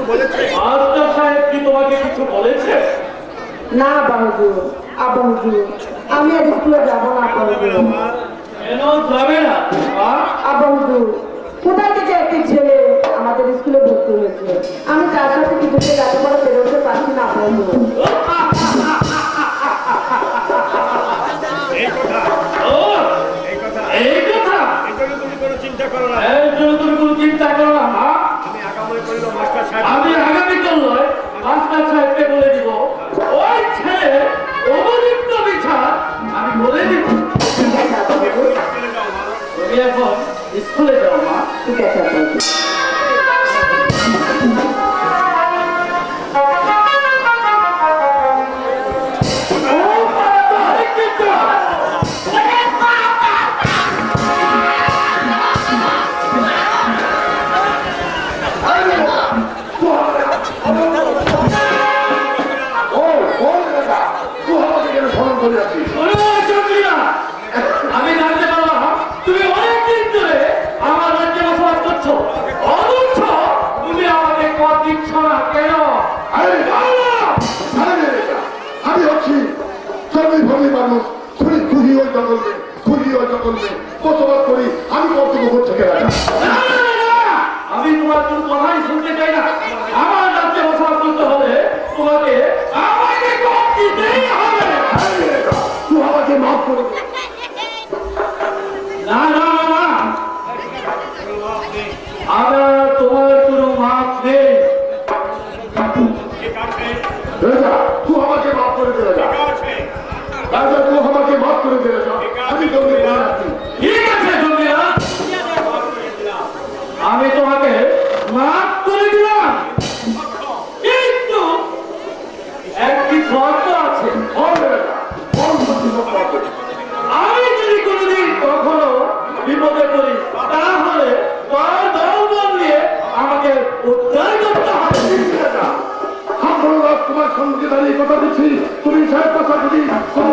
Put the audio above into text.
Master সাহেব কি তোমাকে কিছু বলেছে? না বাবু, আব্বা হুজুর, আমি আর স্কুলে যাব না বাবু। কেন যাবে না? আব্বা হুজুর, কোথায় থেকে একটি ছেলে আমাদের স্কুলে ভর্তি হয়েছে, আমি তার সাথে কিছুতে লেখাপড়া বেরোতে পারছি না আব্বা হুজুর। এই কথা তুমি কোনো চিন্তা করো না। এই জন্য তুমি কোনো চিন্তা করো না। আমি আগামীকাল নয় মাস্টার সাহেবকে বলে দিব, ওই ছেলে উপযুক্ত বিচার আমি বলে দিব। তুমি এখন স্কুলে যাও মা। ঠিক আছে আব্বা হুজুর। আমি জানতে পারলাম তুমি অনেকদিন ধরে আমার রাজ্যে বসবাস করছো, অথচ তুমি আমাকে পথ দিচ্ছ না কেন? আমি হচ্ছি জমি মানুষ, খুঁড়ি ওই জঙ্গলে, বসবাস করি। আমি কর্তব্য থেকে রাখা। আমি তোমার কোন কথাই শুনতে চাই না। আমার রাজ্যে বসবাস করতে হলে তোমাকে আমাকে পথ দিতেই হবে। তুই আমাকে মাফ করে দে। না না না, আমার তোমার কোনো মাপ নেই। রাজা, তুই আমাকে মাফ করে দে। রাজা, তুই আমাকে মাফ করে দে। আমি তোকে রাখছি। ঠিক আছে জমিরা, আমি তোমাকে মাফ করে দিলাম, কিন্তু একটি শর্ত আছে। আমি যদি কোনোদিন কখনো বিপদে পড়ি তাহলে তার দলবল নিয়ে আমাকে উদ্ধার করতে হবে। তোমার সঙ্গে দাঁড়িয়ে কথা দিচ্ছি, তুমি সাহেব কথা যদি কোনো